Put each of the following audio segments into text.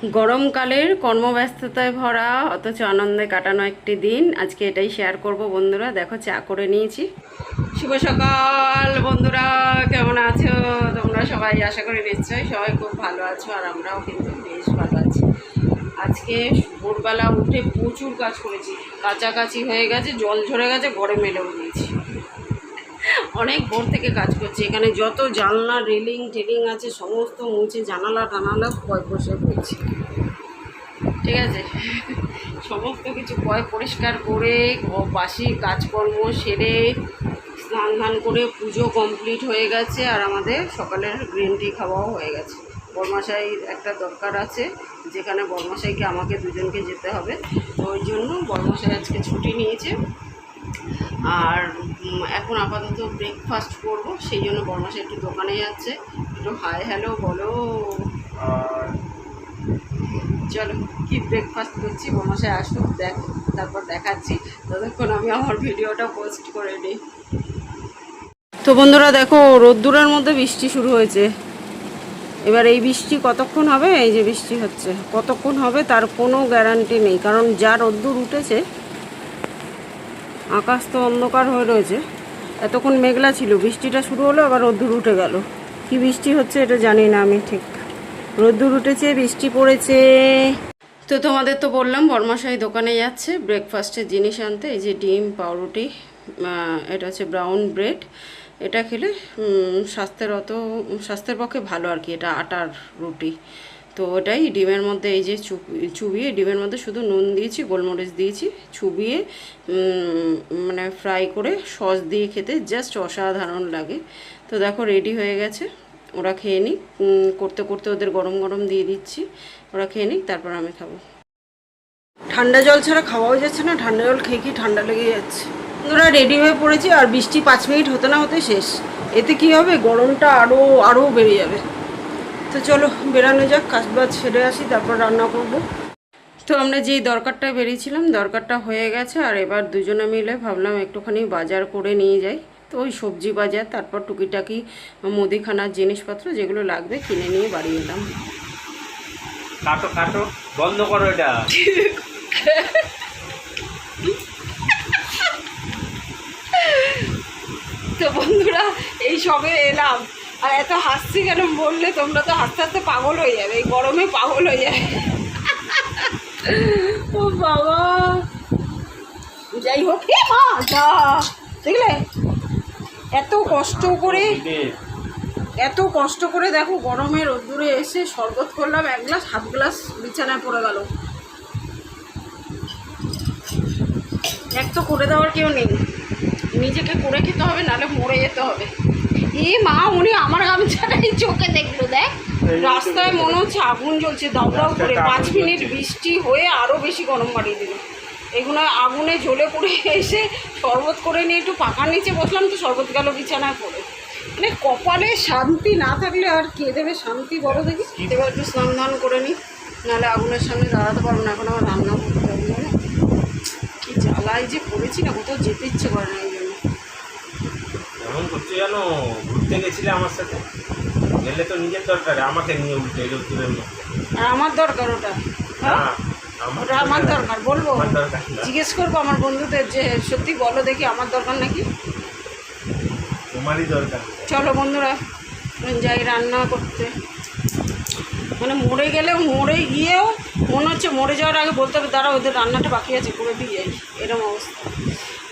গরমকালের কর্মব্যস্ততায় ভরা অথচ আনন্দে কাটানো একটি দিন। আজকে এটাই শেয়ার করব বন্ধুরা। দেখো চা করে নিয়েছি। শুভ সকাল বন্ধুরা, কেমন আছো তোমরা সবাই? আশা করি নিশ্চয়ই সবাই খুব ভালো আছো, আর আমরাও কিন্তু বেশ ভালো আছি। আজকে ভোরবেলা উঠে প্রচুর কাজ করেছি, কাছাকাছি হয়ে গেছে, জল ঝরে গেছে, ঘরে মেলেও দিয়েছি। অনেক ভোর থেকে কাজ করছি। এখানে যত জানলা রেলিং টেলিং আছে সমস্ত মুছে জানালা টানালা বসে পড়ছি। ঠিক আছে, সমস্ত কিছু পরিষ্কার করে বাসি কাজকর্ম সেরে স্নান ধান করে পুজো কমপ্লিট হয়ে গেছে, আর আমাদের সকালের গ্রিন টি খাওয়াও হয়ে গেছে। বরমাশাইয়ের একটা দরকার আছে, যেখানে বরমাশাইকে আমাকে দুজনকে যেতে হবে, তো ওই জন্য বরমাশাই আজকে ছুটি নিয়েছে। আর এখন আপাতত ব্রেকফাস্ট করব, সেই জন্য বরমাশাই একটু দোকানে যাচ্ছে। একটু হাই হ্যালো বলো। চলো কি ব্রেকফাস্ট করছি, বরমাশাই আসুক তারপর দেখাচ্ছি। ততক্ষণ আমি আমার ভিডিওটা পোস্ট করে নিই। তো বন্ধুরা দেখো, রোদ্দুরের মধ্যে বৃষ্টি শুরু হয়েছে। এবার এই বৃষ্টি কতক্ষণ হবে? এই যে বৃষ্টি হচ্ছে, কতক্ষণ হবে তার কোনো গ্যারান্টি নেই, কারণ যা রোদ্দুর উঠেছে, আকাশ তো অন্ধকার হয়ে রয়েছে। এতক্ষণ মেঘলা ছিল, বৃষ্টিটা শুরু হলো, আবার রোদ্দুর উঠে গেল। কি বৃষ্টি হচ্ছে এটা জানি না আমি ঠিক। রোদ্দুর উঠেছে, বৃষ্টি পড়েছে। তো তোমাদের তো বললাম বরমাশাই দোকানে যাচ্ছে ব্রেকফাস্টের জিনিস আনতে। এই যে ডিম, পাউরুটি, এটা হচ্ছে ব্রাউন ব্রেড। এটা খেলে স্বাস্থ্যের পক্ষে ভালো আর কি। এটা আটার রুটি। তো ওটাই ডিমের মধ্যে এই যে চুবিয়ে, ডিমের মধ্যে শুধু নুন দিয়েছি, গোলমরিচ দিয়েছি, চুবিয়ে মানে ফ্রাই করে সস দিয়ে খেতে জাস্ট অসাধারণ লাগে। তো দেখো রেডি হয়ে গেছে, ওরা খেয়ে নিক। করতে করতে ওদের গরম গরম দিয়ে দিচ্ছি, ওরা খেয়ে নিক, তারপর আমি খাবো। ঠান্ডা জল ছাড়া খাওয়াও যাচ্ছে না, ঠান্ডা জল খেয়ে কি ঠান্ডা লেগে যাচ্ছে। ওরা রেডি হয়ে পড়েছি, আর বৃষ্টি 5 মিনিট হতে না হতে শেষ। এতে কি হবে, গরমটা আরও বেড়ে যাবে। তো চলো বেরানো যাক, কাজবাজ ছেড়ে আসি, তারপর রান্না করব। তো আমরা যেই দরকারটায় বেরিয়েছিলাম, দরকারটা হয়ে গেছে। আর এবার দুজনে মিলে ভাবলাম একটুখানি বাজার করে নিয়ে যাই। তো ওই সবজি বাজার, তারপর টুকিটাকি মুদিখানার জিনিসপত্র যেগুলো লাগবে কিনে নিয়ে বাড়ি এলাম। কাটো কাটো, বন্ধ করো এটা। তো বন্ধুরা, এই সবে এলাম, আর এত হাসছি কেন বললে, তোমরা তো হাসতে হাসতে পাগল হয়ে যাবে, এই গরমে পাগল হয়ে যাবে। ও বাবা, যাই হোক, মা যা দেখলে, এত কষ্ট করে দেখো গরমে রোদ্দুরে এসে শরবত করলাম 1 গ্লাস, 1/2 গ্লাস বিছানায় পড়ে গেল। এক তো করে দেওয়ার কেউ নেই, নিজেকে করে খেতে হবে, নাহলে মরে যেতে হবে। মা, উনি আমার গামছাটাই চোখে দেখলো, দেখ রাস্তায় মনে হচ্ছে আগুন জ্বলছে দাউ দাউ করে। 5 মিনিট বৃষ্টি হয়ে আরও বেশি গরম বাড়িয়ে দিল। এগুলো আগুনে জ্বলে পড়ে এসে শরবত করে নিয়ে একটু পাখার নিচে বসলাম, তো শরবত গেল বিছানায় পড়ে। মানে কপালে শান্তি না থাকলে আর কে দেবে শান্তি, বলো দেখি। এবার একটু স্নান ধান করে নিই, নাহলে আগুনের সামনে দাঁড়াতে পারবো না। এখন আমার রান্না করতে হবে, জানো কি জ্বালায় যে পড়েছি না, কোথাও যেতে ইচ্ছে করে না। এই জন্য এমন করছো জানো, ঘুরতে গেছিলে আমার সাথে, গেলে তো নিজের দরকারে আমাকে নিয়ে উঠতে রোদ্দুরের মধ্যে। আর আমার দরকার ওটা, ওটা আমার দরকার বলবো, জিজ্ঞেস করবো আমার বন্ধুদের যে সত্যি বলো দেখি আমার দরকার নাকি। তোমারই দরকার। চলো বন্ধুরা যাই রান্না করতে। মানে মরে গিয়েও মনে হচ্ছে মরে যাওয়ার আগে বলতে হবে দাঁড়া ওদের রান্নাটা বাকি আছে, করে দিয়ে যাই, এরকম অবস্থা।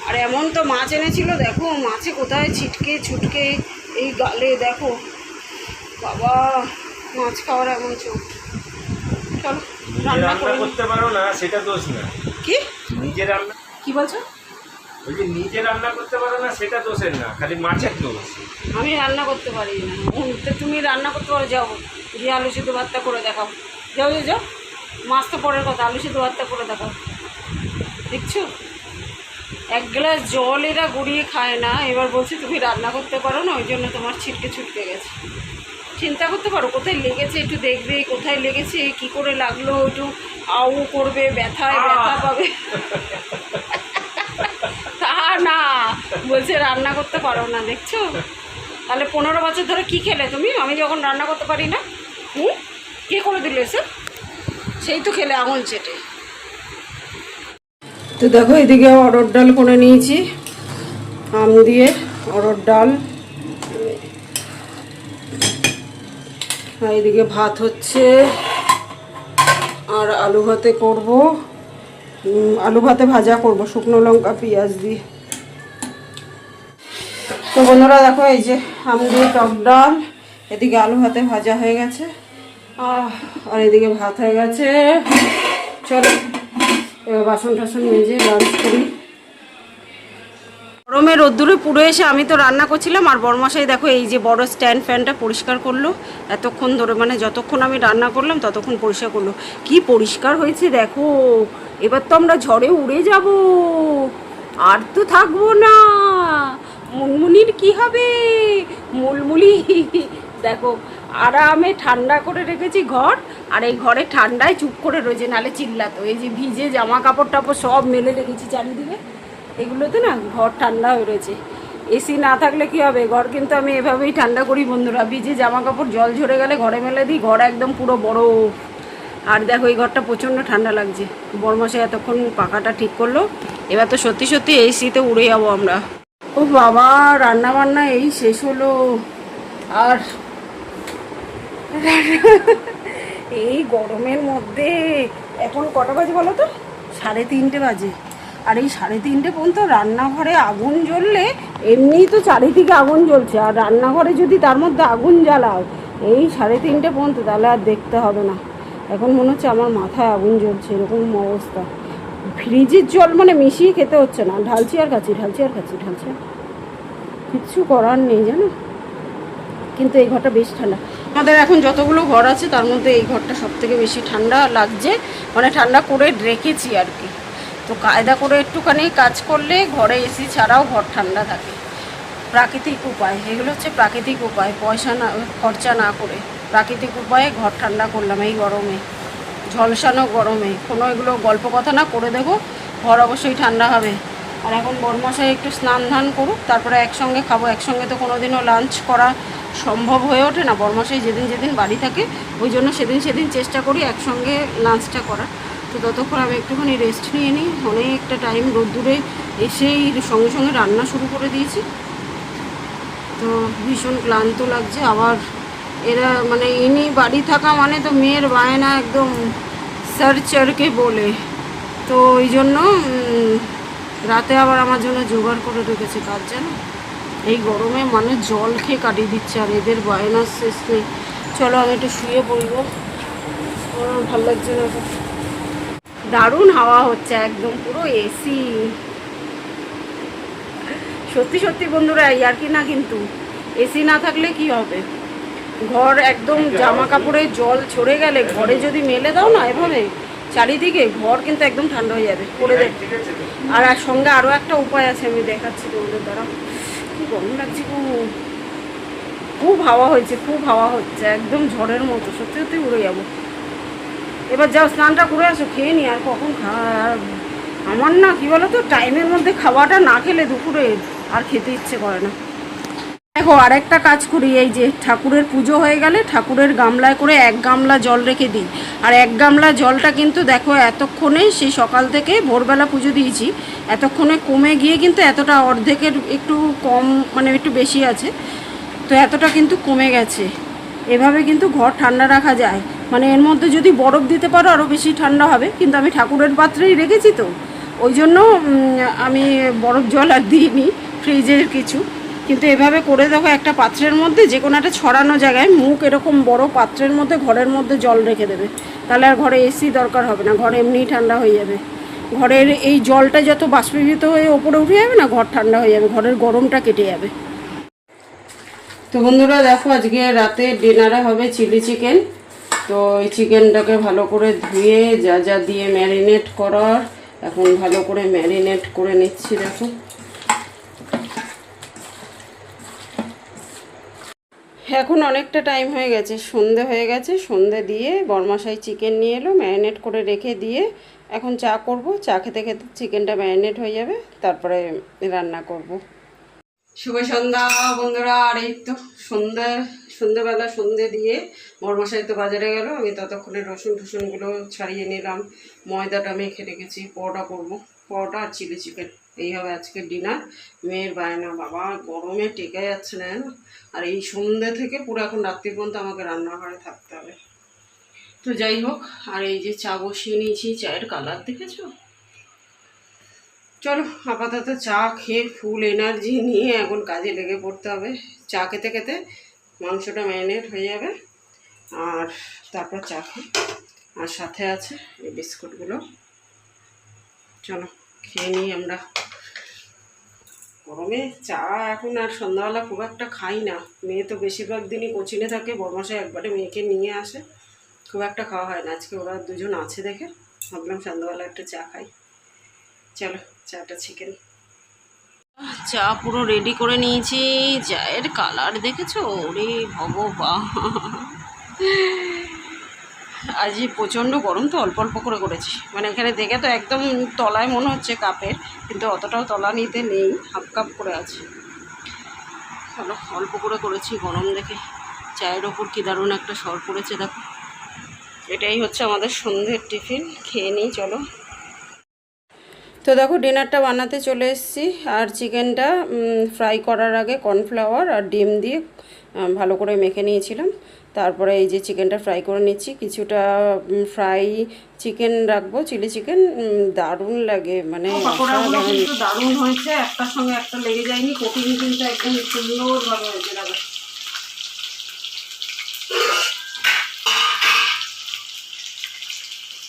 আর এমন তো মাছ এনেছিল, দেখো মাছে কোথায় ছিটকে ছুটকে এই গালে, দেখো বাবা, মাছ খাওয়ার এমন চোখ। চলো রান্না করতে পারো না সেটা দোষ না। কি নিজে রান্না, কি বলছো? ওই যে নিজে রান্না করতে পারো না সেটা দোষের না, খালি মাছের দোষ। আমি রান্না করতে পারি না। তুমি রান্না করতে পারো, যাও গিয়ে আলু সিদ্ধ ভাতটা করে দেখাও। যাও, মাছ তো পরের কথা, আলু সিদ্ধ ভাতটা করে দেখাও। দেখছো 1 গ্লাস জল এরা গড়িয়ে খায় না, এবার বলছি তুমি রান্না করতে পারো না, ওই জন্য তোমার ছুটকে গেছে। চিন্তা করতে পারো কোথায় লেগেছে, একটু দেখবে কোথায় লেগেছে, কি করে লাগলো, একটু আউ করবে, ব্যথা পাবে। তা না, বলছে রান্না করতে পারো না, দেখছো? তাহলে 15 বছর ধরে কি খেলে তুমি, আমি যখন রান্না করতে পারি না? কে করে দিলে এসে? সেই তো খেলে আঙুল চেটে। তো দেখো এদিকে অরহর ডাল করে নিয়েছি, আম দিয়ে অরহর ডাল, আর এদিকে ভাত হচ্ছে, আর আলু ভাতে করব, আলু ভাতে ভাজা করব শুকনো লঙ্কা পেঁয়াজ দিয়ে। তো বন্ধুরা দেখো এই যে আম দিয়ে টক ডাল, এদিকে আলু ভাতে ভাজা হয়ে গেছে, আর এদিকে ভাত হয়ে গেছে। চলো এবার বাসন টাসন মেজে লাঞ্চ করি। গরমে রোদ্দুরে পুড়ে এসে আমি তো রান্না করছিলাম, আর বড়মশাই দেখো এই যে বড় স্ট্যান্ড ফ্যানটা পরিষ্কার করলো এতক্ষণ ধরে, মানে যতক্ষণ আমি রান্না করলাম ততক্ষণ পরিষ্কার করলো। কি পরিষ্কার হয়েছে দেখো। এবার তো আমরা ঝড়ে উড়ে যাব, আর তো থাকবো না। মুনমুনির কি হবে, মুলমুলি দেখো আরামে ঠান্ডা করে রেখেছি ঘর, আর এই ঘরে ঠান্ডায় চুপ করে রয়েছে, নালে চিল্লাতো। এই যে ভিজে জামা কাপড় টাপড় সব মেলে রেখেছি চারিদিকে, এগুলোতে না ঘর ঠান্ডা হয়ে রয়েছে। এসি না থাকলে কি হবে, ঘর কিন্তু আমি এভাবেই ঠান্ডা করি বন্ধুরা। ভিজে জামা কাপড় জল ঝরে গেলে ঘরে মেলে দিই, ঘর একদম পুরো বরফ। আর দেখো এই ঘরটা প্রচণ্ড ঠান্ডা লাগছে। বড়মশাই এতক্ষণ পাখাটা ঠিক করলো, এবার তো সত্যি সত্যি এসিতে উড়ে যাবো আমরা। ও বাবা, রান্না বান্না এই শেষ হলো। আর এই গরমের মধ্যে এখন কটা বাজে বলো তো, 3:30 বাজে। আর এই 3:30 পর্যন্ত রান্নাঘরে আগুন জ্বললে, এমনিই তো চারিদিকে আগুন জ্বলছে, আর রান্নাঘরে যদি তার মধ্যে আগুন জ্বালাও এই 3:30 পর্যন্ত, তাহলে আর দেখতে হবে না। এখন মনে হচ্ছে আমার মাথায় আগুন জ্বলছে, এরকম অবস্থা। ফ্রিজের জল মানে মিশিয়ে খেতে হচ্ছে না, ঢালছি আর খাচ্ছি, ঢালছি আর খাচ্ছি, ঢালছি আর, কিচ্ছু করার নেই জানো। কিন্তু এই ঘরটা বেশ ঠান্ডা। আমাদের এখন যতগুলো ঘর আছে তার মধ্যে এই ঘরটা সব থেকে বেশি ঠান্ডা লাগছে, মানে ঠান্ডা করে রেখেছি আর কি। তো কায়দা করে একটুখানি কাজ করলে ঘরে এসি ছাড়াও ঘর ঠান্ডা থাকে। প্রাকৃতিক উপায়, এগুলো হচ্ছে প্রাকৃতিক উপায়, পয়সা না খরচা না করে প্রাকৃতিক উপায়ে ঘর ঠান্ডা করলাম এই গরমে, ঝলসানো গরমে। কোনো এগুলো গল্প কথা না, করে দেখো ঘর অবশ্যই ঠান্ডা হবে। আর এখন বড়মশাই একটু স্নান ধান করুক, তারপরে একসঙ্গে খাবো। একসঙ্গে তো কোনোদিনও লাঞ্চ করা সম্ভব হয়ে ওঠে না, বড়মশাই যেদিন যেদিন বাড়ি থাকে ওই জন্য সেদিন চেষ্টা করি একসঙ্গে লাঞ্চটা করার। তো ততক্ষণ আমি একটুখানি রেস্ট নিয়ে নিই, অনেকটা টাইম রোদ্দুরে এসেই সঙ্গে সঙ্গে রান্না শুরু করে দিয়েছি, তো ভীষণ ক্লান্ত লাগছে। আবার এরা মানে ইনি বাড়ি থাকা মানে তো মেয়ের বায়না একদম সারচারকে বলে, তো ওই জন্য রাতে আবার আমার জন্য জোগাড় করে রেখেছে কাজ জানো। এই গরমে মানুষ জল খেয়ে কাটিয়ে দিচ্ছে, আর এদের বায়নার শেষ নেই। চলো আমি একটু শুয়ে পড়ব, আমার ভালো লাগছে না। দারুণ হাওয়া হচ্ছে, একদম পুরো এসি। সত্যি সত্যি বন্ধুরা, আর কি না, কিন্তু এসি না থাকলে কি হবে, ঘর একদম জামা কাপড়ে জল ছড়ে গেলে ঘরে যদি মেলে দাও না এভাবে চারিদিকে, ঘর কিন্তু একদম ঠান্ডা হয়ে যাবে। করে দেখ। আর সঙ্গে আরও একটা উপায় আছে, আমি দেখাচ্ছি তোমাদের দ্বারা। কি গরম লাগছে, খুব হাওয়া হয়েছে, খুব হাওয়া হচ্ছে, একদম ঝড়ের মতো, সত্যি সত্যি উড়ে যাবো। এবার যাও স্নানটা করে আসো, খেয়ে নি, আর কখন আমার না কি বলো তো, টাইমের মধ্যে খাওয়াটা না খেলে দুপুরে আর খেতে ইচ্ছে করে না। দেখো আরেকটা কাজ করি, এই যে ঠাকুরের পুজো হয়ে গেলে ঠাকুরের গামলায় করে 1 গামলা জল রেখে দিই। আর 1 গামলা জলটা কিন্তু দেখো এতক্ষণে, সেই সকাল থেকে ভোরবেলা পুজো দিয়েছি, এতক্ষণে কমে গিয়ে কিন্তু এতটা অর্ধেকের একটু কম, মানে একটু বেশি আছে, তো এতটা কিন্তু কমে গেছে। এভাবে কিন্তু ঘর ঠান্ডা রাখা যায়, মানে এর মধ্যে যদি বরফ দিতে পারো আরও বেশি ঠান্ডা হবে, কিন্তু আমি ঠাকুরের পাত্রেই রেখেছি তো ওই জন্য আমি বরফ জল আর দিইনি, ফ্রিজের কিছু। কিন্তু এভাবে করে দেখো একটা পাত্রের মধ্যে, যে কোনো একটা ছড়ানো জায়গায় মুখ এরকম বড় পাত্রের মধ্যে ঘরের মধ্যে জল রেখে দেবে, তাহলে আর ঘরে এসি দরকার হবে না, ঘরে এমনিই ঠান্ডা হয়ে যাবে। ঘরের এই জলটা যত বাষ্পীভূত হয়ে ওপরে উঠে যাবে না, ঘর ঠান্ডা হয়ে যাবে, ঘরের গরমটা কেটে যাবে। তো বন্ধুরা দেখো আজকে রাতে ডিনারে হবে চিলি চিকেন। তো এই চিকেনটাকে ভালো করে ধুয়ে যা যা দিয়ে ম্যারিনেট করার, এখন ভালো করে ম্যারিনেট করে নিচ্ছি। দেখো এখন অনেকটা টাইম হয়ে গেছে, সন্ধে হয়ে গেছে। সন্ধে দিয়ে বড়মশাই চিকেন নিয়ে এলো, ম্যারিনেট করে রেখে দিয়ে এখন চা করব। চা খেতে খেতে চিকেনটা ম্যারিনেট হয়ে যাবে, তারপরে রান্না করব। শুভ সন্ধ্যা বন্ধুরা। আর এই তো সন্ধ্যা সন্ধ্যেবেলা সন্ধে দিয়ে বড়মশাই তো বাজারে গেল, আমি ততক্ষণে রসুন টুসুনগুলো ছাড়িয়ে নিলাম, ময়দাটা মেখে রেখেছি, পরোটা করবো, পরোটা আর চিলি চিকেন, এই হবে আজকের ডিনার। মেয়ের বায়না, বাবা গরমে টেকে যাচ্ছে না জানো, আর এই সন্ধ্যে থেকে পুরো এখন রাত্রি পর্যন্ত আমাকে রান্নাঘরে থাকতে হবে। তো যাই হোক, আর এই যে চা বসিয়ে নিয়েছি, চায়ের কালার দেখেছো? চলো আপাতত চা খেয়ে ফুল এনার্জি নিয়ে এখন কাজে লেগে পড়তে হবে। চা খেতে খেতে মাংসটা ম্যারিনেট হয়ে যাবে, আর তারপর চা খাই। আর সাথে আছে এই বিস্কুটগুলো, চলো খেয়ে নিই আমরা। গরমে চা এখন আর সন্ধ্যাবেলা খুব একটা খাই না, মেয়ে তো বেশিরভাগ দিনই কোচিনে থাকে, বড়মশাই একবারে মেয়েকে নিয়ে আসে, খুব একটা খাওয়া হয় না। আজকে ওরা দুজন আছে দেখে ভাবলাম সন্ধ্যাবেলা একটা চা খাই। চলো চাটা চিকেন। চা পুরো রেডি করে নিয়েছি, চায়ের কালার দেখেছো? ওরে ভগবান, আজ প্রচণ্ড গরম তো অল্প অল্প করে করেছি, মানে এখানে দেখে তো একদম তলায় মনে হচ্ছে কাপের, কিন্তু অতটাও তলা নিতে নেই, হাফ কাপ করে আছে। চলো অল্প করে করেছি, গরম দেখে চায়ের ওপর কী দারুণ একটা সর পড়েছে দেখো। এটাই হচ্ছে আমাদের সন্ধ্যের টিফিন, খেয়ে নিই চলো। তো দেখো ডিনারটা বানাতে চলে এসেছি, আর চিকেনটা ফ্রাই করার আগে কর্নফ্লাওয়ার আর ডিম দিয়ে ভালো করে মেখে নিয়েছিলাম। তারপরে এই যে চিকেনটা ফ্রাই করে নিচ্ছি, কিছুটা ফ্রাই চিকেন রাখবো, চিলি চিকেন, দারুণ লাগে, মানে দারুণ হয়েছে, একটার সঙ্গে একটা লেগে যায়নি, কোটিং কিন্তু একদম সুন্দরভাবে হয়েছে।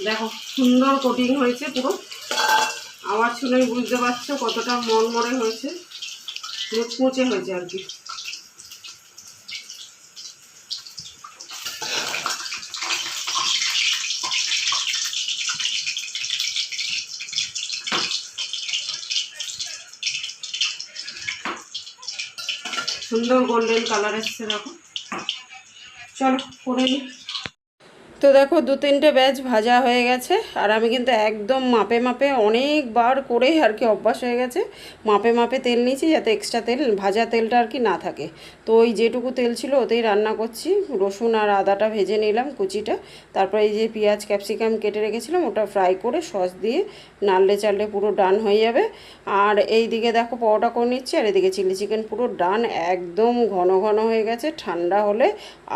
দেখো সুন্দর কোটিং হয়েছে পুরো, আওয়াজ শুনেই বুঝতে পারছো কতটা মরমরে হয়েছে, মুচমুচে হয়েছে আর কি। সুন্দর গোল্ডেন কালার এসছে দেখো। চলো করে নিই। তো দেখো 2-3টে ব্যাচ ভাজা হয়ে গেছে, আর আমি কিন্তু একদম মাপে মাপে অনেকবার করে আর কি অভ্যাস হয়ে গেছে, মাপে মাপে তেল নিয়েছি যাতে এক্সট্রা তেল, ভাজা তেলটা আর কি না থাকে। তো ওই যেটুকু তেল ছিল ওতেই রান্না করছি, রসুন আর আদাটা ভেজে নিলাম কুচিটা, তারপরে এই যে পেঁয়াজ ক্যাপসিকাম কেটে রেখেছিলাম ওটা ফ্রাই করে সস দিয়ে নাড়লে চাড়লে পুরো ডান হয়ে যাবে। আর এই দিকে দেখো পরোটা করে নিচ্ছি, আর এদিকে চিলি চিকেন পুরো ডান, একদম ঘন ঘন হয়ে গেছে, ঠান্ডা হলে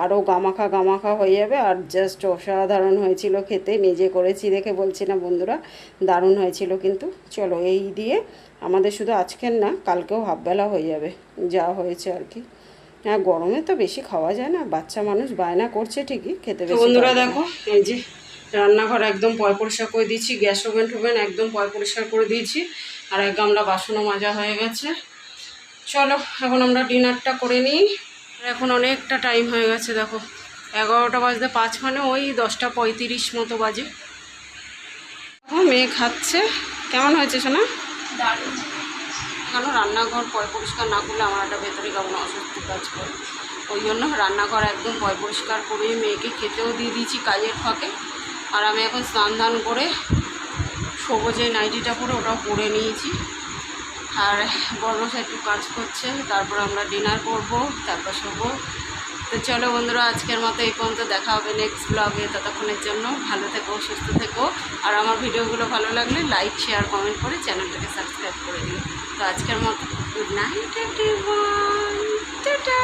আরও গামাখা গামাখা হয়ে যাবে। আর জাস্ট অসাধারণ হয়েছিল খেতে, নিজে করেছি দেখে বলছি না বন্ধুরা, দারুণ হয়েছিল কিন্তু। চলো এই দিয়ে আমাদের শুধু আজকের না কালকেও হাফবেলা হয়ে যাবে যা হয়েছে আর কি। হ্যাঁ গরমে তো বেশি খাওয়া যায় না, বাচ্চা মানুষ বায়না করছে ঠিকই, খেতে বেশি। বন্ধুরা দেখো এই যে রান্নাঘর একদম পয় পরিষ্কার করে দিয়েছি, গ্যাস ওভেন টোভেন একদম পয় পরিষ্কার করে দিয়েছি, আর এক গামলা বাসনও মাজা হয়ে গেছে। চলো এখন আমরা ডিনারটা করে নিই। এখন অনেকটা টাইম হয়ে গেছে দেখো, 11টা বাজতে 5, মানে ওই 10:35 মতো বাজে। মেয়ে খাচ্ছে, কেমন হয়েছে শোনা? দারুণ। কেন রান্নাঘর পয় পরিষ্কার না করলে আমার একটা ভেতরে কেমন অস্বস্তি কাজ করে, ওই জন্য রান্নাঘর একদম পয় পরিষ্কার করে মেয়েকে খেতেও দিয়ে দিয়েছি কাজের ফাঁকে। আর আমি এখন স্নান ধান করে সবুজে নাইটিটা পরে ওটাও পরে নিয়েছি, আর বড়মশাই একটু কাজ করছে, তারপর আমরা ডিনার করব, তারপর শোবো। তো চলো বন্ধুরা আজকের মতো এই পর্যন্ত, দেখা হবে নেক্সট ব্লগে, ততক্ষণের জন্য ভালো থেকো, সুস্থ থেকো, আর আমার ভিডিওগুলো ভালো লাগলে লাইক শেয়ার কমেন্ট করে চ্যানেলটাকে সাবস্ক্রাইব করে দিও। তো আজকের মতো গুড নাইট এভরিওয়ান, টাটা।